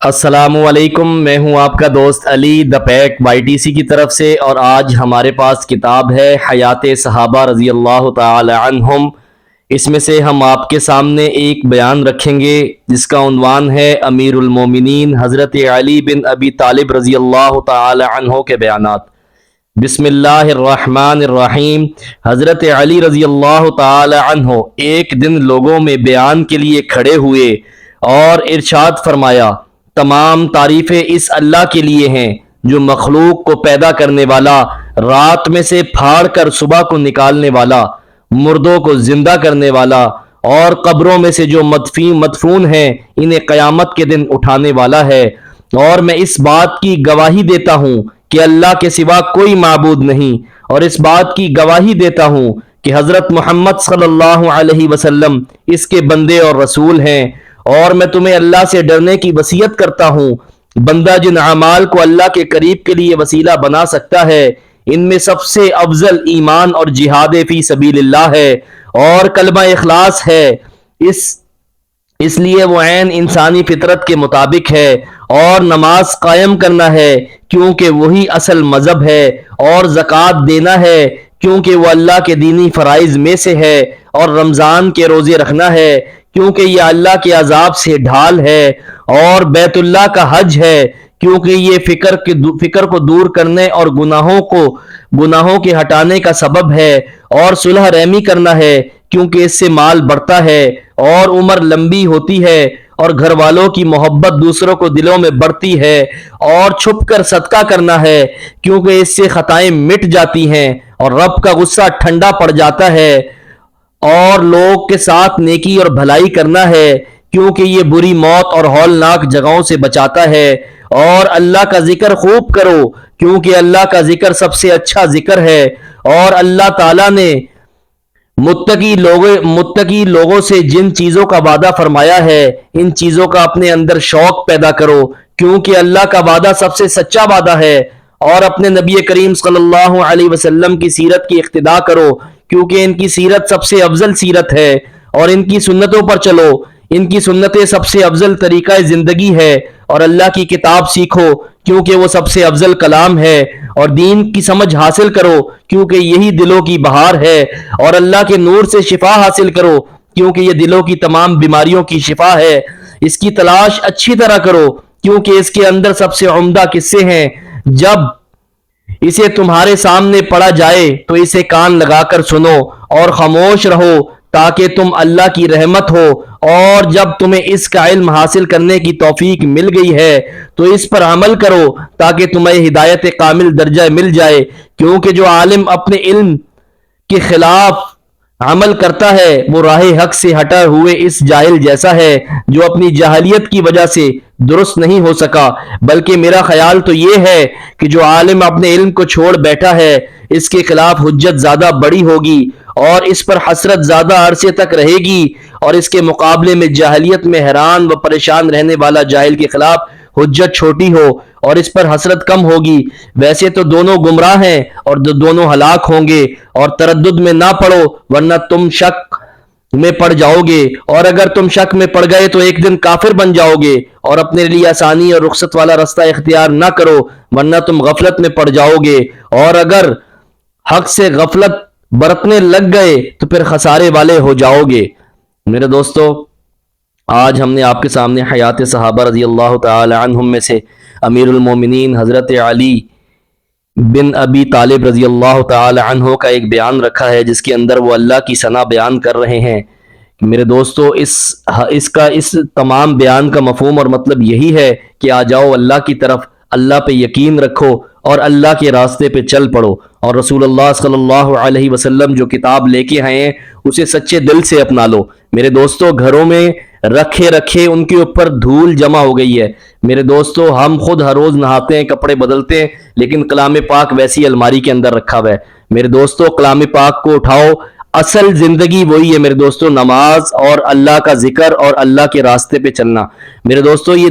السلام علیکم، میں ہوں آپ کا دوست علی دا پیک YTC کی طرف سے، اور آج ہمارے پاس کتاب ہے حیات صحابہ رضی اللہ تعالی عنہم۔ اس میں سے ہم آپ کے سامنے ایک بیان رکھیں گے جس کا عنوان ہے امیر المومنین حضرت علی بن ابی طالب رضی اللہ تعالی عنہ کے بیانات۔ بسم اللہ الرحمن الرحیم۔ حضرت علی رضی اللہ تعالی عنہ ایک دن لوگوں میں بیان کے لیے کھڑے ہوئے اور ارشاد فرمایا، تمام تعریفیں اس اللہ کے لیے ہیں جو مخلوق کو پیدا کرنے والا، رات میں سے پھاڑ کر صبح کو نکالنے والا، مردوں کو زندہ کرنے والا، اور قبروں میں سے جو مدفون ہیں انہیں قیامت کے دن اٹھانے والا ہے۔ اور میں اس بات کی گواہی دیتا ہوں کہ اللہ کے سوا کوئی معبود نہیں، اور اس بات کی گواہی دیتا ہوں کہ حضرت محمد صلی اللہ علیہ وسلم اس کے بندے اور رسول ہیں۔ اور میں تمہیں اللہ سے ڈرنے کی وصیت کرتا ہوں۔ بندہ جن اعمال کو اللہ کے قریب کے لیے وسیلہ بنا سکتا ہے ان میں سب سے افضل ایمان اور جہاد فی سبیل اللہ ہے، اور کلمہ اخلاص ہے۔ اس لیے وہ عین انسانی فطرت کے مطابق ہے، اور نماز قائم کرنا ہے کیونکہ وہی اصل مذہب ہے، اور زکوٰۃ دینا ہے کیونکہ وہ اللہ کے دینی فرائض میں سے ہے، اور رمضان کے روزے رکھنا ہے کیونکہ یہ اللہ کے عذاب سے ڈھال ہے، اور بیت اللہ کا حج ہے کیونکہ یہ فکر کو دور کرنے اور گناہوں کے ہٹانے کا سبب ہے، اور صلح رحمی کرنا ہے کیونکہ اس سے مال بڑھتا ہے اور عمر لمبی ہوتی ہے، اور گھر والوں کی محبت دوسروں کو دلوں میں بڑھتی ہے، اور چھپ کر صدقہ کرنا ہے کیونکہ اس سے خطائیں مٹ جاتی ہیں اور رب کا غصہ ٹھنڈا پڑ جاتا ہے، اور لوگ کے ساتھ نیکی اور بھلائی کرنا ہے کیونکہ یہ بری موت اور ہولناک جگہوں سے بچاتا ہے، اور اللہ کا ذکر خوب کرو کیونکہ اللہ کا ذکر سب سے اچھا ذکر ہے، اور اللہ تعالیٰ نے متقی لوگوں سے جن چیزوں کا وعدہ فرمایا ہے ان چیزوں کا اپنے اندر شوق پیدا کرو کیونکہ اللہ کا وعدہ سب سے سچا وعدہ ہے، اور اپنے نبی کریم صلی اللہ علیہ وسلم کی سیرت کی اقتداء کرو کیونکہ ان کی سیرت سب سے افضل سیرت ہے، اور ان کی سنتوں پر چلو، ان کی سنتیں سب سے افضل طریقہ زندگی ہے، اور اللہ کی کتاب سیکھو کیونکہ وہ سب سے افضل کلام ہے، اور دین کی سمجھ حاصل کرو کیونکہ یہی دلوں کی بہار ہے، اور اللہ کے نور سے شفا حاصل کرو کیونکہ یہ دلوں کی تمام بیماریوں کی شفا ہے۔ اس کی تلاش اچھی طرح کرو کیونکہ اس کے اندر سب سے عمدہ قصے ہیں۔ جب اسے تمہارے سامنے پڑھا جائے تو اسے کان لگا کر سنو اور خاموش رہو تاکہ تم اللہ کی رحمت ہو، اور جب تمہیں اس کا علم حاصل کرنے کی توفیق مل گئی ہے تو اس پر عمل کرو تاکہ تمہیں ہدایت کامل درجہ مل جائے، کیونکہ جو عالم اپنے علم کے خلاف عمل کرتا ہے وہ راہ حق سے ہٹا ہوئے اس جاہل جیسا ہے جو اپنی جاہلیت کی وجہ سے درست نہیں ہو سکا۔ بلکہ میرا خیال تو یہ ہے کہ جو عالم اپنے علم کو چھوڑ بیٹھا ہے اس کے خلاف حجت زیادہ بڑی ہوگی اور اس پر حسرت زیادہ عرصے تک رہے گی، اور اس کے مقابلے میں جاہلیت میں حیران و پریشان رہنے والا جاہل کے خلاف حجت چھوٹی ہو اور اس پر حسرت کم ہوگی۔ ویسے تو دونوں گمراہ ہیں اور دونوں ہلاک ہوں گے، اور تردد میں نہ پڑو ورنہ تم شک میں پڑ جاؤ گے، اور اگر تم شک میں پڑ گئے تو ایک دن کافر بن جاؤ گے، اور اپنے لیے آسانی اور رخصت والا رستہ اختیار نہ کرو ورنہ تم غفلت میں پڑ جاؤ گے، اور اگر حق سے غفلت برتنے لگ گئے تو پھر خسارے والے ہو جاؤ گے۔ میرے دوستو، آج ہم نے آپ کے سامنے حیات صحابہ رضی اللہ تعالی عنہم میں سے امیر المومنین حضرت علی بن ابی طالب رضی اللہ تعالی عنہ کا ایک بیان رکھا ہے جس کے اندر وہ اللہ کی ثنا بیان کر رہے ہیں۔ میرے دوستو، اس تمام بیان کا مفہوم اور مطلب یہی ہے کہ آ جاؤ اللہ کی طرف، اللہ پہ یقین رکھو اور اللہ کے راستے پہ چل پڑو، اور رسول اللہ صلی اللہ علیہ وسلم جو کتاب لے کے آئے ہیں اسے سچے دل سے اپنا لو۔ میرے دوستو، گھروں میں رکھے ان کے اوپر دھول جمع ہو گئی ہے۔ میرے دوستو، ہم خود ہر روز نہاتے ہیں، کپڑے بدلتے ہیں، لیکن کلام پاک ویسی الماری کے اندر رکھا ہوا ہے۔ میرے دوستو، کلام پاک کو اٹھاؤ، اصل زندگی وہی ہے میرے دوستو، نماز اور اللہ کا ذکر اور اللہ کے راستے پہ چلنا۔ میرے دوستو، یہ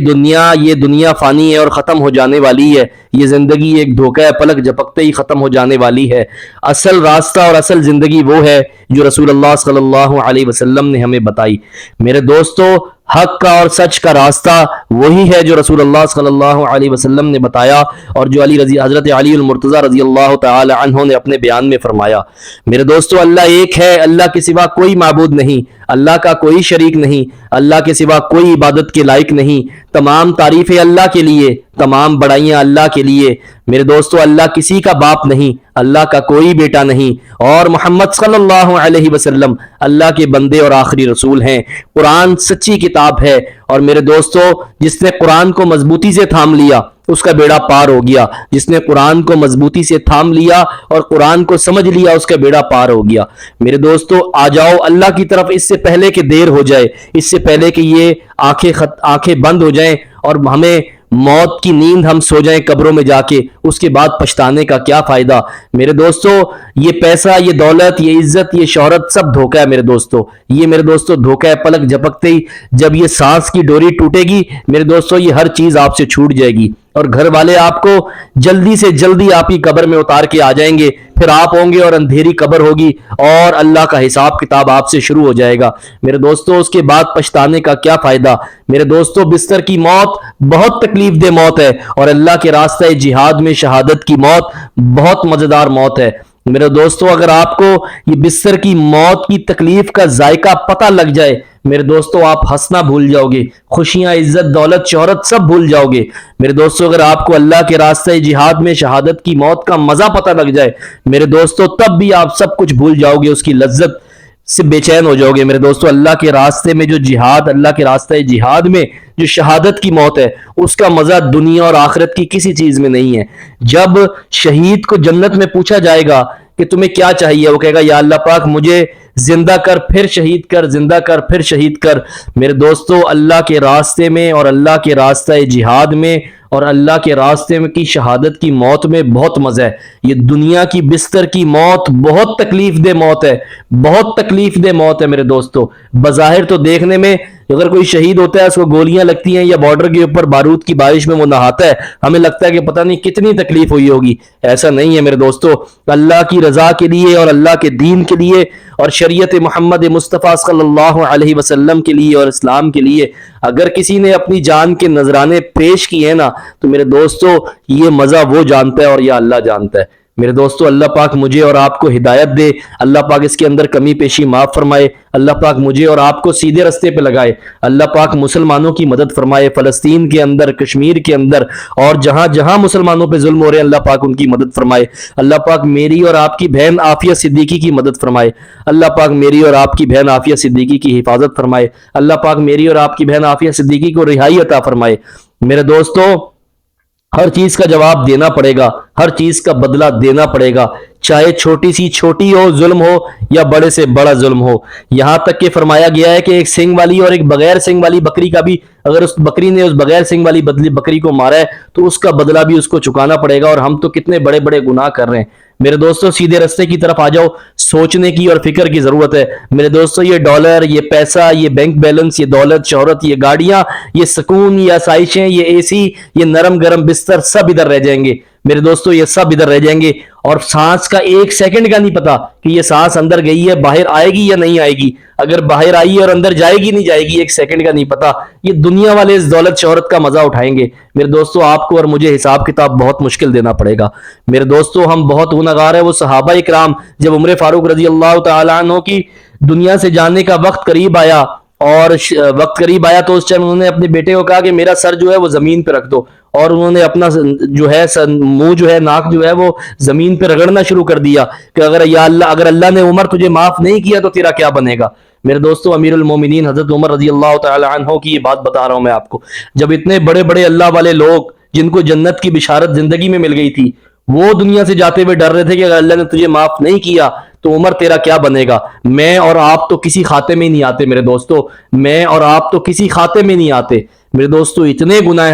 دنیا فانی ہے اور ختم ہو جانے والی ہے، یہ زندگی ایک دھوکہ ہے، پلک جھپکتے ہی ختم ہو جانے والی ہے۔ اصل راستہ اور اصل زندگی وہ ہے جو رسول اللہ صلی اللہ علیہ وسلم نے ہمیں بتائی۔ میرے دوستو، حق کا اور سچ کا راستہ وہی ہے جو رسول اللہ صلی اللہ علیہ وسلم نے بتایا اور جو حضرت علی المرتضی رضی اللہ تعالی عنہ نے اپنے بیان میں فرمایا۔ میرے دوستو، اللہ ایک ہے، اللہ کے سوا کوئی معبود نہیں، اللہ کا کوئی شریک نہیں، اللہ کے سوا کوئی عبادت کے لائق نہیں، تمام تعریفیں اللہ کے لیے، تمام بڑائیاں اللہ کے لیے۔ میرے دوستو، اللہ کسی کا باپ نہیں، اللہ کا کوئی بیٹا نہیں، اور محمد صلی اللہ علیہ وسلم اللہ کے بندے اور آخری رسول ہیں۔ قرآن سچی کتاب ہے، اور میرے دوستو، جس نے قرآن کو مضبوطی سے تھام لیا اس کا بیڑا پار ہو گیا۔ جس نے قرآن کو مضبوطی سے تھام لیا اور قرآن کو سمجھ لیا اس کا بیڑا پار ہو گیا۔ میرے دوستو، آ جاؤ اللہ کی طرف، اس سے پہلے کہ دیر ہو جائے، اس سے پہلے کہ یہ آنکھیں بند ہو جائیں اور ہمیں موت کی نیند ہم سو جائیں قبروں میں جا کے، اس کے بعد پچھتانے کا کیا فائدہ۔ میرے دوستو، یہ پیسہ، یہ دولت، یہ عزت، یہ شہرت سب دھوکہ ہے میرے دوستو، یہ میرے دوستو دھوکہ ہے۔ پلک جھپکتے ہی جب یہ سانس کی ڈوری ٹوٹے گی میرے دوستو، یہ ہر چیز آپ سے چھوٹ جائے گی، اور گھر والے آپ کو جلدی سے جلدی آپ کی قبر میں اتار کے آ جائیں گے، پھر آپ ہوں گے اور اندھیری قبر ہوگی اور اللہ کا حساب کتاب آپ سے شروع ہو جائے گا۔ میرے دوستو، اس کے بعد پچھتانے کا کیا فائدہ۔ میرے دوستو، بستر کی موت بہت تکلیف دہ موت ہے، اور اللہ کے راستہ جہاد میں شہادت کی موت بہت مزیدار موت ہے۔ میرے دوستو، اگر آپ کو یہ بستر کی موت کی تکلیف کا ذائقہ پتہ لگ جائے میرے دوستو، آپ ہنسنا بھول جاؤ گے، خوشیاں، عزت، دولت، شہرت سب بھول جاؤ گے۔ میرے دوستو، اگر آپ کو اللہ کے راستے جہاد میں شہادت کی موت کا مزہ پتہ لگ جائے میرے دوستو، تب بھی آپ سب کچھ بھول جاؤ گے، اس کی لذت سے بے چین ہو جاؤ گے۔ میرے دوستو، اللہ کے راستے میں جو جہاد، اللہ کے راستے جہاد میں جو شہادت کی موت ہے اس کا مزہ دنیا اور آخرت کی کسی چیز میں نہیں ہے۔ جب شہید کو جنت میں پوچھا جائے گا کہ تمہیں کیا چاہیے، وہ کہے گا یا اللہ پاک مجھے زندہ کر پھر شہید کر، زندہ کر پھر شہید کر۔ میرے دوستو، اللہ کے راستے میں اور اللہ کے راستہ جہاد میں اور اللہ کے راستے میں کی شہادت کی موت میں بہت مزہ ہے۔ یہ دنیا کی بستر کی موت بہت تکلیف دہ موت ہے، بہت تکلیف دہ موت ہے میرے دوستو۔ بظاہر تو دیکھنے میں اگر کوئی شہید ہوتا ہے، اس کو گولیاں لگتی ہیں یا بارڈر کے اوپر بارود کی بارش میں وہ نہاتا ہے، ہمیں لگتا ہے کہ پتہ نہیں کتنی تکلیف ہوئی ہوگی۔ ایسا نہیں ہے میرے دوستو، اللہ کی رضا کے لیے اور اللہ کے دین کے لیے اور شریعت محمد مصطفیٰ صلی اللہ علیہ وسلم کے لیے اور اسلام کے لیے اگر کسی نے اپنی جان کے نذرانے پیش کیے ہیں نا تو میرے دوستو، یہ مزہ وہ جانتا ہے اور یہ اللہ جانتا ہے۔ میرے دوستو، اللہ پاک مجھے اور آپ کو ہدایت دے، اللہ پاک اس کے اندر کمی پیشی معاف فرمائے، اللہ پاک مجھے اور آپ کو سیدھے رستے پہ لگائے، اللہ پاک مسلمانوں کی مدد فرمائے، فلسطین کے اندر، کشمیر کے اندر اور جہاں جہاں مسلمانوں پہ ظلم ہو رہے ہیں اللہ پاک ان کی مدد فرمائے، اللہ پاک میری اور آپ کی بہن عافیہ صدیقی کی مدد فرمائے، اللہ پاک میری اور آپ کی بہن عافیہ صدیقی کی حفاظت فرمائے، اللہ پاک میری اور آپ کی بہن عافیہ صدیقی کو رہائی عطا فرمائے۔ میرے دوستو، ہر چیز کا جواب دینا پڑے گا، ہر چیز کا بدلہ دینا پڑے گا، چاہے چھوٹی سی چھوٹی ہو ظلم ہو یا بڑے سے بڑا ظلم ہو۔ یہاں تک کہ فرمایا گیا ہے کہ ایک سنگ والی اور ایک بغیر سنگ والی بکری کا بھی، اگر اس بکری نے اس بغیر سنگ والی بکری کو مارا ہے تو اس کا بدلہ بھی اس کو چکانا پڑے گا، اور ہم تو کتنے بڑے بڑے گناہ کر رہے ہیں۔ میرے دوستو، سیدھے رستے کی طرف آ جاؤ، سوچنے کی اور فکر کی ضرورت ہے۔ میرے دوستو، یہ ڈالر، یہ پیسہ، یہ بینک بیلنس، یہ دولت، شہرت، یہ گاڑیاں، یہ سکون، یہ آسائشیں، یہ اے سی، یہ نرم گرم بستر سب ادھر رہ جائیں گے میرے دوستو، یہ سب ادھر رہ جائیں گے، اور سانس کا ایک سیکنڈ کا نہیں پتا کہ یہ سانس اندر گئی ہے، باہر آئے گی یا نہیں آئے گی، اگر باہر آئی اور اندر جائے گی نہیں جائے گی، ایک سیکنڈ کا نہیں پتا۔ یہ دنیا والے اس دولت شہرت کا مزہ اٹھائیں گے میرے دوستو، آپ کو اور مجھے حساب کتاب بہت مشکل دینا پڑے گا میرے دوستو۔ ہم بہت گنہگار ہیں۔ وہ صحابہ کرام جب عمر فاروق رضی اللہ تعالیٰ عنہ کی دنیا سے جانے کا وقت قریب آیا تو اس ٹائم انہوں نے اپنے بیٹے کو کہا کہ میرا سر جو ہے وہ زمین پہ رکھ دو، اور انہوں نے اپنا جو ہے منہ جو ہے، ناک جو ہے وہ زمین پہ رگڑنا شروع کر دیا کہ اگر اللہ نے عمر تجھے معاف نہیں کیا تو تیرا کیا بنے گا۔ میرے دوستو، امیر المومنین حضرت عمر رضی اللہ تعالی عنہ کی یہ بات بتا رہا ہوں میں آپ کو، جب اتنے بڑے بڑے اللہ والے لوگ جن کو جنت کی بشارت زندگی میں مل گئی تھی وہ دنیا سے جاتے ہوئے ڈر رہے تھے کہ اگر اللہ نے تجھے معاف نہیں کیا تو عمر تیرا کیا بنے گا۔ میں اور آپ تو کسی خاتے میں نہیں آتے میرے دوستو، میں اور آپ تو کسی خاتے میں نہیں آتے میرے دوستو۔ اتنے گناہ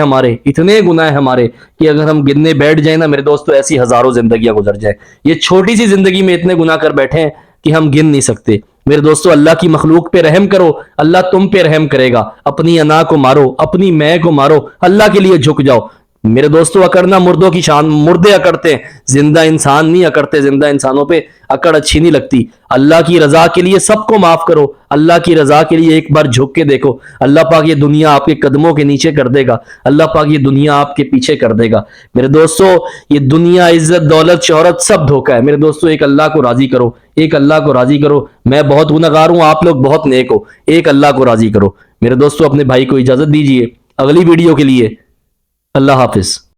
ہمارے کہ اگر ہم گننے بیٹھ جائیں نا میرے دوستو، ایسی ہزاروں زندگیاں گزر جائیں۔ یہ چھوٹی سی زندگی میں اتنے گناہ کر بیٹھے ہیں کہ ہم گن نہیں سکتے میرے دوستو۔ اللہ کی مخلوق پہ رحم کرو، اللہ تم پہ رحم کرے گا۔ اپنی انا کو مارو، اپنی میں کو مارو، اللہ کے لیے جھک جاؤ۔ میرے دوستوں اکڑنا مردوں کی شان، مردے اکڑتے ہیں، زندہ انسان نہیں اکڑتے، زندہ انسانوں پہ اکڑ اچھی نہیں لگتی۔ اللہ کی رضا کے لیے سب کو معاف کرو، اللہ کی رضا کے لیے ایک بار جھک کے دیکھو، اللہ پاک یہ دنیا آپ کے قدموں کے نیچے کر دے گا، اللہ پاک یہ دنیا آپ کے پیچھے کر دے گا۔ میرے دوستوں یہ دنیا، عزت، دولت، شہرت سب دھوکا ہے۔ میرے دوستوں ایک اللہ کو راضی کرو، ایک اللہ کو راضی کرو۔ میں بہت گنہگار ہوں، آپ لوگ بہت نیک ہو، ایک اللہ کو راضی کرو۔ میرے دوستوں اپنے بھائی کو اجازت دیجیے، اگلی ویڈیو کے لیے اللہ حافظ۔